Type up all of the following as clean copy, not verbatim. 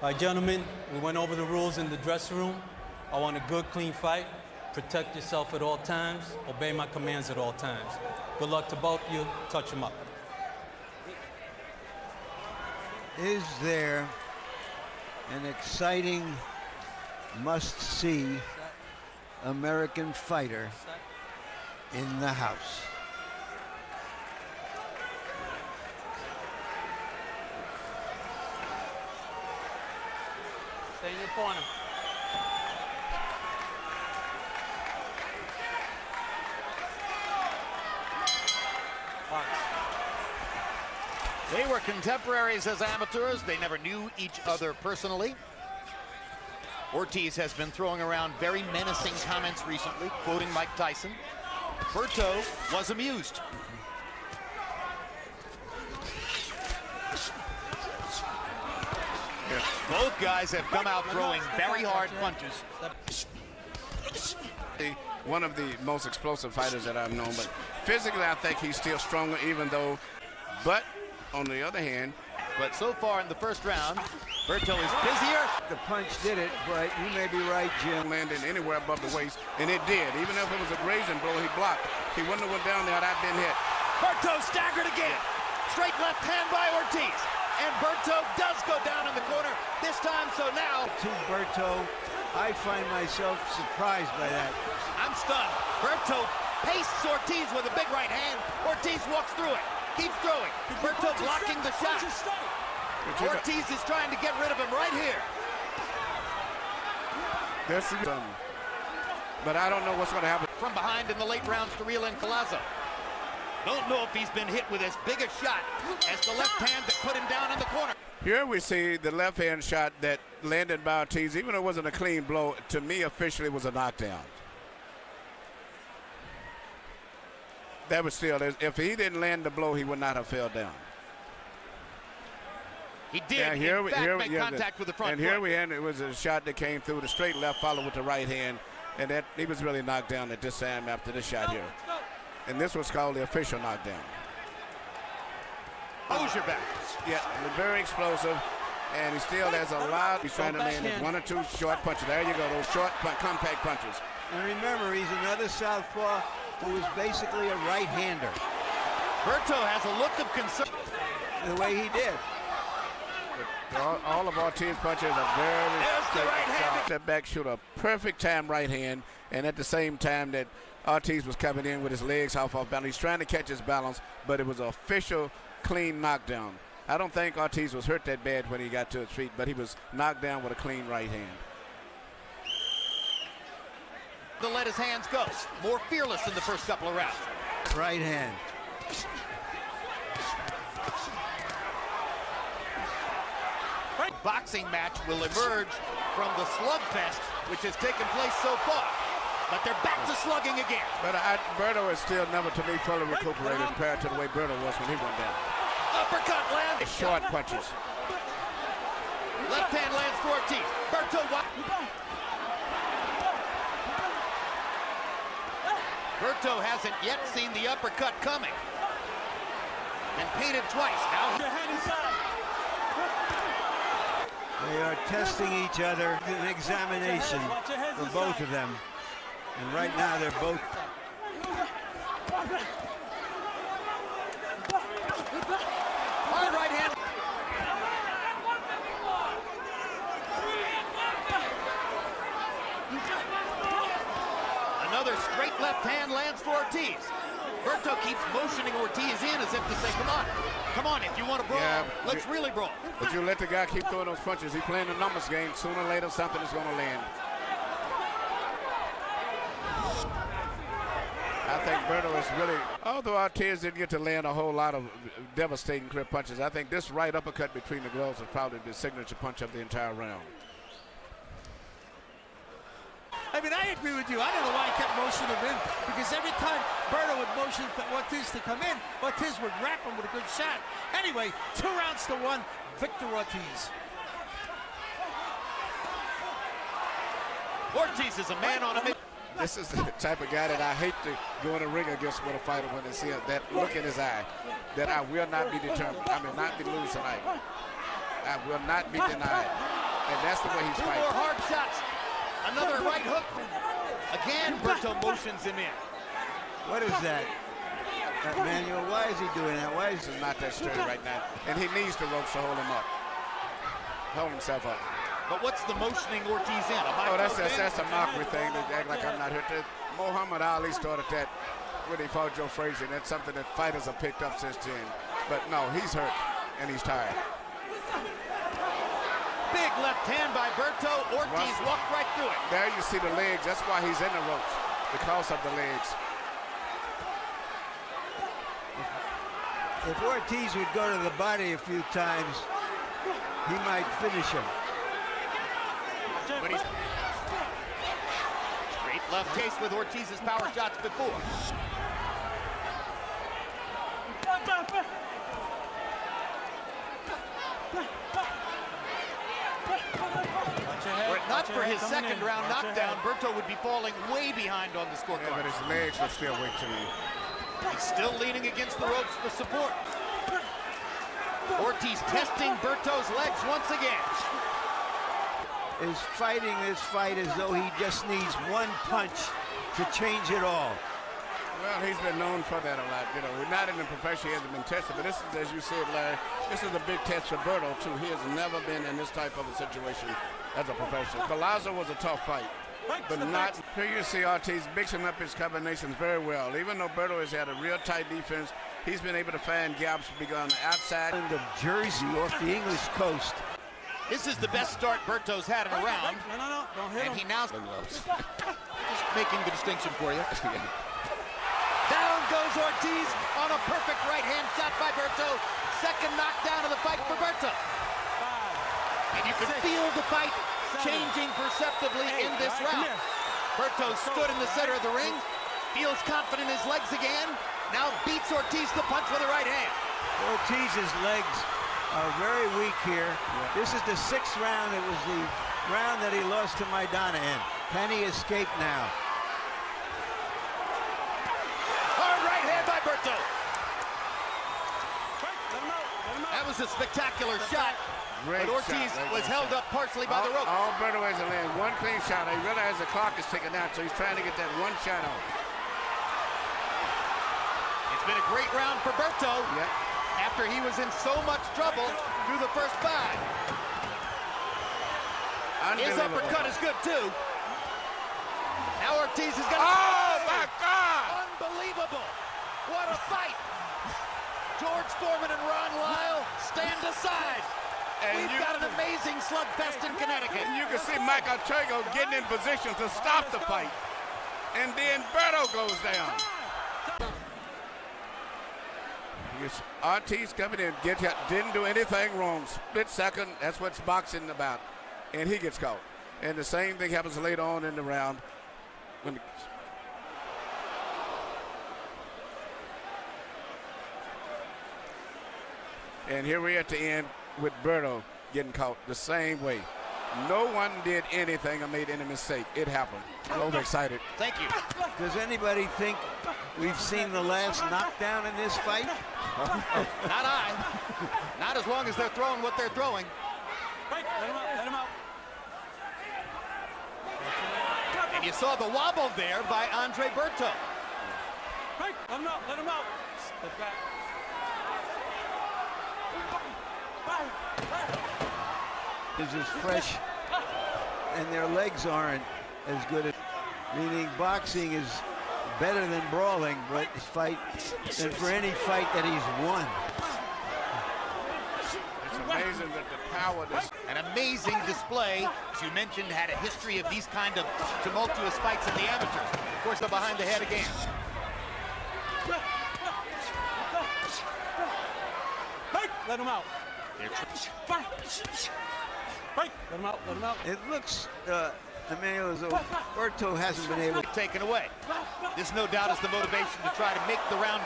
All right, gentlemen, we went over the rules in the dressing room. I want a good, clean fight. Protect yourself at all times. Obey my commands at all times. Good luck to both of you. Touch them up. Is there an exciting, must-see American fighter in the house? Stay in your corner. They were contemporaries as amateurs. They never knew each other personally. Ortiz has been throwing around very menacing comments recently, quoting Mike Tyson. Berto was amused. Both guys have come out throwing very hard punches. One of the most explosive fighters that I've known, but physically I think he's still stronger, even though, but on the other hand. But so far in the first round, Berto is busier. The punch did it, but you may be right, Jim. Landed anywhere above the waist, and it did. Even if it was a grazing blow, he blocked. He wouldn't have went down there had I been hit. Berto staggered again. Straight left hand by Ortiz. And Berto does go down in the corner this time, so now. To Berto, I find myself surprised by that. I'm stunned. Berto pastes Ortiz with a big right hand. Ortiz walks through it, keeps throwing. Berto blocking the shot. Ortiz is trying to get rid of him right here. But I don't know what's going to happen. From behind in the late rounds to reel in Collazo. Don't know if he's been hit with as big a shot as the left hand that put him down in the corner. Here we see the left hand shot that landed by Ortiz, even though it wasn't a clean blow, to me officially was a knockdown. That was still, if he didn't land the blow, he would not have fell down. He did, make contact with the front foot. And here we had, it was a shot that came through the straight left, followed with the right hand, and that he was really knocked down at this time after this shot here. And this was called the official knockdown. Close your back. Yeah, very explosive, and he still has a lot. He's trying to land one or two short punches. There you go, those short, compact punches. And remember, he's another southpaw who is basically a right-hander. Berto has a look of concern. The way he did. All of Ortiz's punches are very There's the right hand. Step back, shoot a perfect time right hand, and at the same time that Ortiz was coming in with his legs off balance. He's trying to catch his balance, but it was an official clean knockdown. I don't think Ortiz was hurt that bad when he got to his feet, but he was knocked down with a clean right hand. To let his hands go. More fearless in the first couple of rounds. Right hand. Boxing match will emerge from the slugfest, which has taken place so far. But they're back to slugging again. But Berto is still never, to me, fully recuperated compared to the way Berto was when he went down. Uppercut lands. Short punches. Left hand lands for Ortiz. Berto. Berto hasn't yet seen the uppercut coming. And painted twice. Now your hand inside. They are testing each other. An examination for both of them. And right now they're both. Hard right hand. Another straight left hand lands for Ortiz. Berto keeps motioning Ortiz in as if to say, come on, if you want to brawl, let's really brawl. But you let the guy keep throwing those punches. He's playing the numbers game. Sooner or later, something is going to land. I think Berto is really, although Ortiz didn't get to land a whole lot of devastating grip punches, I think this right uppercut between the gloves was probably the signature punch of the entire round. I mean, I agree with you. I don't know why he kept motioning him in, because every time Berto would motion for Ortiz to come in, Ortiz would wrap him with a good shot. Anyway, 2 rounds to 1, Victor Ortiz. Ortiz is a man on a mission. This is the type of guy that I hate to go in a ring against with a fighter when they see that look in his eye, that I will not be determined. I will not be losing tonight. I will not be denied. and that's the way he's Two fighting. more hard shots. Another right hook. Again, Berto motions him in. What is that? Manuel, why is he doing that? Why is He's not that sturdy right now, and he needs the ropes to hold him up, hold himself up. But what's the motioning Ortiz in? Oh, that's a mockery thing to act like I'm not hurt. Muhammad Ali started that when he fought Joe Frazier, and that's something that fighters have picked up since then. But no, he's hurt, and he's tired. Big left hand by Berto. Ortiz walked right through it. There you see the legs. That's why he's in the ropes, because of the legs. If Ortiz would go to the body a few times, he might finish him. But he's great left case with Ortiz's power shots before. Were it not for his second round knockdown, Berto would be falling way behind on the Yeah, scorecard. but his legs are still weak to me. He's still leaning against the ropes for support. Ortiz testing Berto's legs once again. Is fighting this fight as though he just needs one punch to change it all. Well, he's been known for that a lot. You know, we're not in the profession, he hasn't been tested, but this is, as you said, Larry, this is a big test for Berto, too. He has never been in this type of a situation as a professional. Collazo was a tough fight, but not. Here you see Ortiz mixing up his combinations very well. Even though Berto has had a real tight defense, he's been able to find gaps on the outside. Of Jersey off the English coast. This is the best start Berto's had in a round. No, don't hit And him. he now just making the distinction for you. Down goes Ortiz on a perfect right-hand shot by Berto. Second knockdown of the fight for Berto. And you can feel the fight changing perceptibly in this round. Berto stood in the center of the ring, feels confident in his legs again, now beats Ortiz to the punch with a right hand. Ortiz's legs are very weak here. This is the sixth round. It was the round that he lost to Maidana in. Can he escape now? Hard right hand by Berto. That was a spectacular shot. Great But Ortiz shot, was held up partially by the ropes. All Berto has to land one clean shot. He realizes the clock is ticking out, so he's trying to get that one shot off. It's been a great round for Berto. Yep. After he was in so much trouble through the first five. His uppercut is good too. Now Ortiz has got. Oh my God! Unbelievable! What a fight! George Foreman and Ron Lyle stand aside. And We've got an amazing slugfest in Connecticut. And you can see Mike Ortega getting in position to stop the fight. And then Berto goes down. Ortiz coming in, didn't do anything wrong. Split second, that's what's boxing about. And he gets caught. And the same thing happens later on in the round. And here we're at the end with Berto getting caught the same way. No one did anything or made any mistake. It happened. I'm excited. Thank you. Does anybody think we've seen the last knockdown in this fight? Not I. Not as long as they're throwing what they're throwing. Let him out. And you saw the wobble there by Andre Berto. Let him out. Step back. Is as fresh, and their legs aren't as good. Meaning boxing is better than brawling, but than for any fight that he's won. It's amazing that the power that's An amazing display. As you mentioned, had a history of these kind of tumultuous fights in the amateurs. Of course, they're behind the head again. Let him out. Let him out. It looks, Emilio, as though Berto hasn't been able. Taken away. This, no doubt, is the motivation to try to make the round.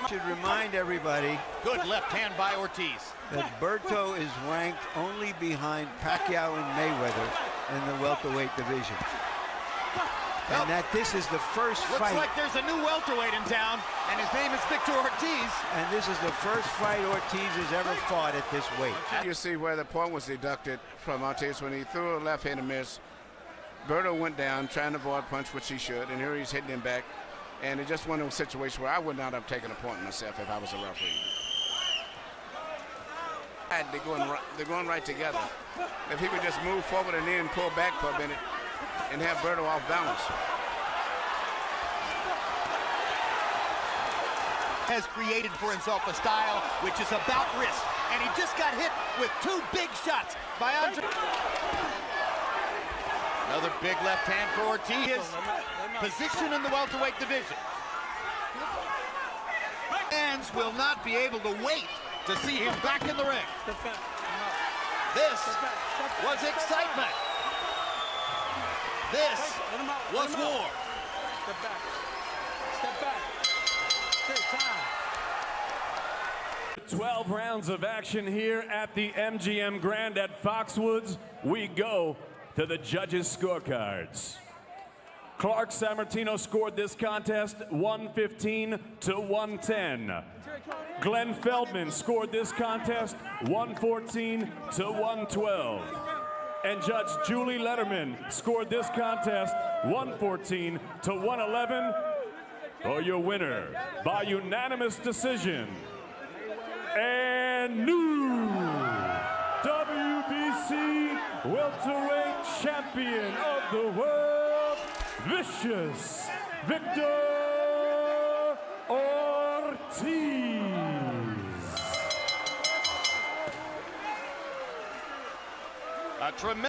Should remind everybody Good left hand by Ortiz. that Berto is ranked only behind Pacquiao and Mayweather in the welterweight division. and that this is the first Looks fight. like there's a new welterweight in town, and his name is Victor Ortiz. And this is the first fight Ortiz has ever fought at this weight. You see where the point was deducted from Ortiz when he threw a left hand and missed. Berto went down trying to avoid punch, which he should, and here he's hitting him back. And it's just one of those situations where I would not have taken a point myself if I was a referee. And they're going right together. If he would just move forward and then pull back for a minute and have Berto off balance. Has created for himself a style which is about wrist, and he just got hit with 2 big shots by Andre. Another big left hand for Ortiz. His position in the welterweight division. Fans will not be able to wait to see him back in the ring. This was excitement. This was war. Step back. Step back. Take time. 12 rounds of action here at the MGM Grand at Foxwoods. We go to the judges' scorecards. Clark Sammartino scored this contest 115 to 110. Glenn Feldman scored this contest 114 to 112. And Judge Julie Letterman scored this contest 114 to 111. For your winner by unanimous decision and new WBC welterweight champion of the world, Vicious Victor Ortiz. A tremendous